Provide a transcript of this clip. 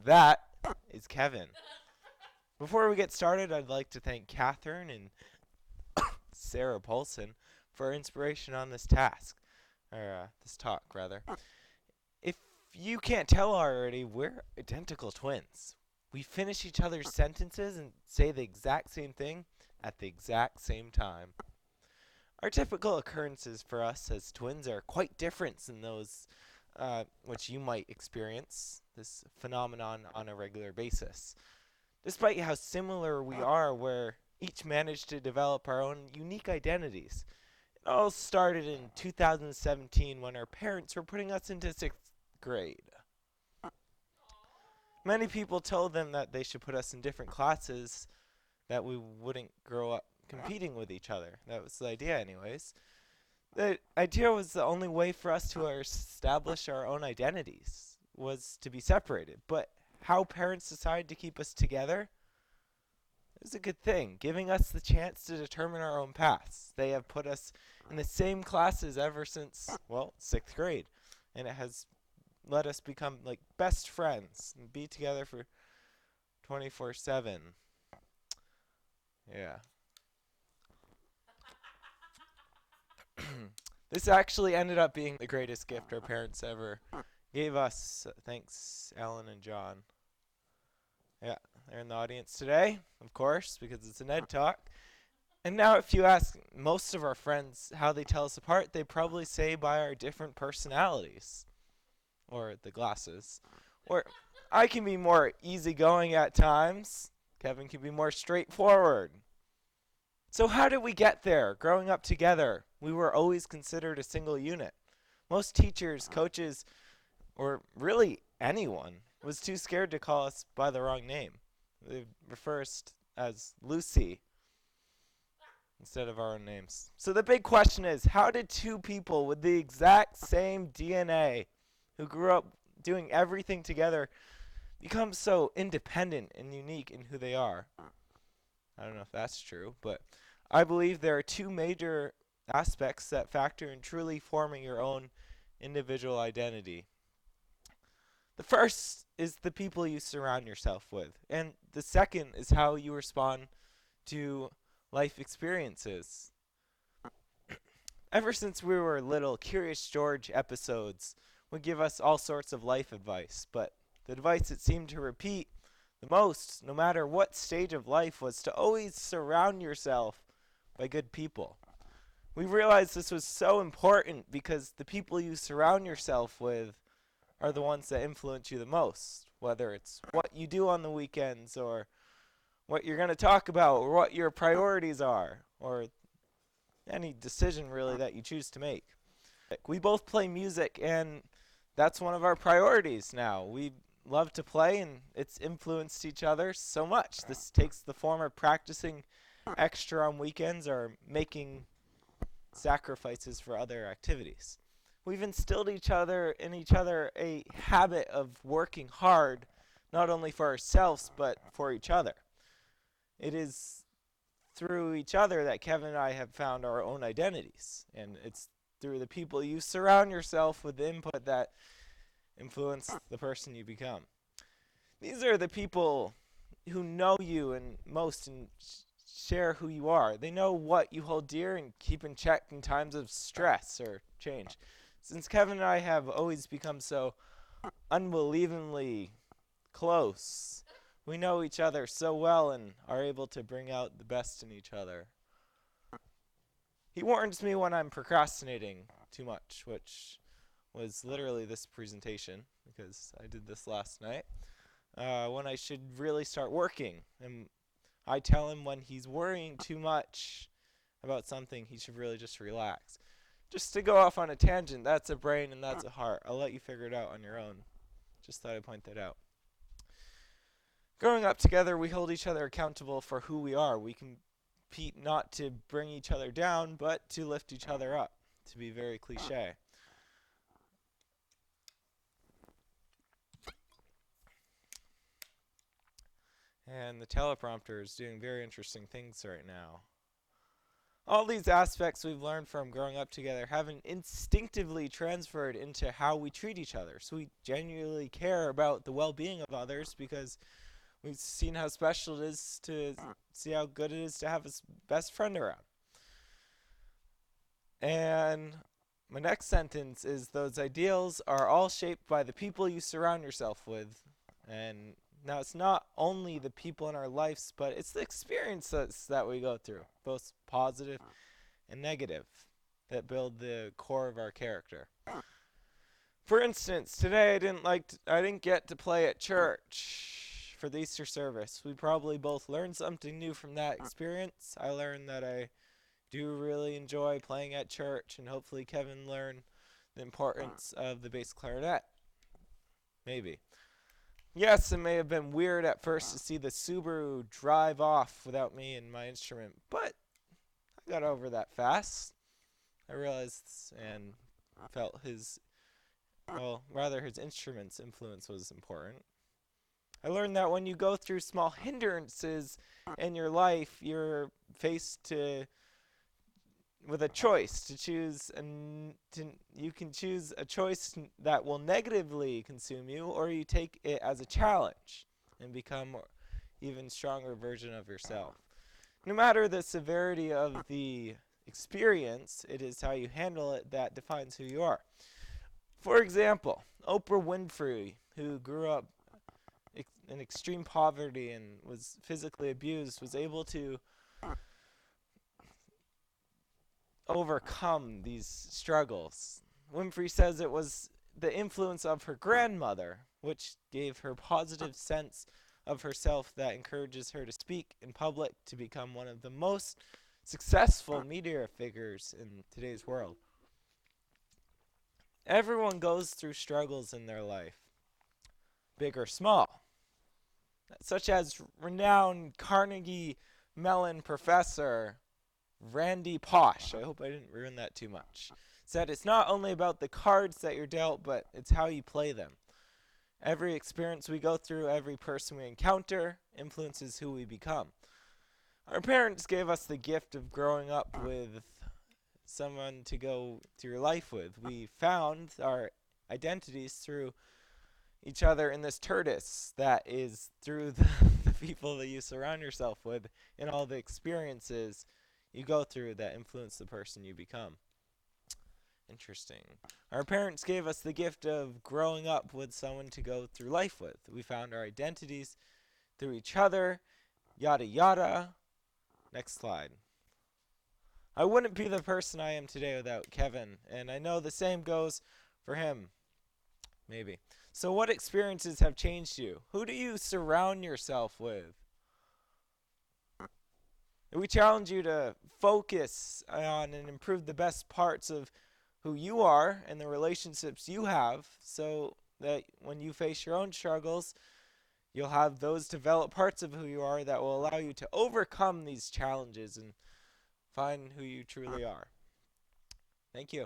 That is Kevin. Before we get started, I'd like to thank Catherine and Sarah Paulson for inspiration on this this talk, rather. If you can't tell already, we're identical twins. We finish each other's sentences and say the exact same thing at the exact same time. Our typical occurrences for us as twins are quite different than those which you might experience this phenomenon on a regular basis. Despite how similar we are, we're each managed to develop our own unique identities. It all started in 2017 when our parents were putting us into 6th grade. Many people told them that they should put us in different classes, that we wouldn't grow up competing with each other. That was the idea anyways. The idea was the only way for us to establish our own identities was to be separated. But how parents decide to keep us together is a good thing, giving us the chance to determine our own paths. They have put us in the same classes ever since, 6th grade. And it has let us become like best friends and be together for 24/7. Yeah. This actually ended up being the greatest gift our parents ever gave us. Thanks, Alan and John. Yeah, they're in the audience today, of course, because it's a NED talk. And now if you ask most of our friends how they tell us apart, they probably say by our different personalities. Or the glasses. Or I can be more easygoing at times. Kevin can be more straightforward. So how did we get there? Growing up together, we were always considered a single unit. Most teachers, coaches, or really anyone was too scared to call us by the wrong name. They refer us as Lucy instead of our own names. So the big question is, how did two people with the exact same DNA who grew up doing everything together become so independent and unique in who they are? I don't know if that's true, but I believe there are two major aspects that factor in truly forming your own individual identity. The first is the people you surround yourself with, and the second is how you respond to life experiences. Ever since we were little, Curious George episodes would give us all sorts of life advice, but the advice that seemed to repeat the most, no matter what stage of life, was to always surround yourself by good people. We realized this was so important because the people you surround yourself with are the ones that influence you the most, whether it's what you do on the weekends or what you're going to talk about or what your priorities are or any decision really that you choose to make. We both play music and that's one of our priorities now. We love to play and it's influenced each other so much. This takes the form of practicing extra on weekends or making sacrifices for other activities. We've instilled in each other a habit of working hard, not only for ourselves but for each other. It is through each other that Kevin and I have found our own identities, and it's through the people you surround yourself with input that influence the person you become. These are the people who know you and most and share who you are. They know what you hold dear and keep in check in times of stress or change. Since Kevin and I have always become so unbelievably close, we know each other so well and are able to bring out the best in each other. He warns me when I'm procrastinating too much, which was literally this presentation, because I did this last night, when I should really start working. And I tell him when he's worrying too much about something, he should really just relax. Just to go off on a tangent, that's a brain and that's a heart. I'll let you figure it out on your own. Just thought I'd point that out. Growing up together, we hold each other accountable for who we are. We compete not to bring each other down, but to lift each other up, to be very cliche. And the teleprompter is doing very interesting things right now. All these aspects we've learned from growing up together haven't instinctively transferred into how we treat each other. So we genuinely care about the well-being of others because we've seen how special it is to see how good it is to have a best friend around. And my next sentence is those ideals are all shaped by the people you surround yourself with. And now it's not only the people in our lives, but it's the experiences that we go through, both positive and negative, that build the core of our character. For instance, today I didn't get to play at church for the Easter service. We probably both learned something new from that experience. I learned that I do really enjoy playing at church, and hopefully Kevin learned the importance of the bass clarinet. Maybe. Yes, it may have been weird at first to see the Subaru drive off without me and my instrument, but I got over that fast. I realized and felt his instrument's influence was important. I learned that when you go through small hindrances in your life, you're faced with a choice to choose, and you can choose a choice that will negatively consume you, or you take it as a challenge and become an even stronger version of yourself. No matter the severity of the experience, it is how you handle it that defines who you are. For example, Oprah Winfrey, who grew up in extreme poverty and was physically abused, was able to overcome these struggles. Winfrey says it was the influence of her grandmother, which gave her positive sense of herself that encourages her to speak in public to become one of the most successful media figures in today's world. Everyone goes through struggles in their life, big or small, such as renowned Carnegie Mellon professor Randy Posh, I hope I didn't ruin that too much, said it's not only about the cards that you're dealt, but it's how you play them. Every experience we go through, every person we encounter, influences who we become. Our parents gave us the gift of growing up with someone to go through life with. We found our identities through each other in this tortoise that is through the people that you surround yourself with and all the experiences you go through that influence the person you become. Interesting. Our parents gave us the gift of growing up with someone to go through life with. We found our identities through each other, yada yada. Next slide. I wouldn't be the person I am today without Kevin, and I know the same goes for him. Maybe. So what experiences have changed you? Who do you surround yourself with? We challenge you to focus on and improve the best parts of who you are and the relationships you have so that when you face your own struggles, you'll have those developed parts of who you are that will allow you to overcome these challenges and find who you truly are. Thank you.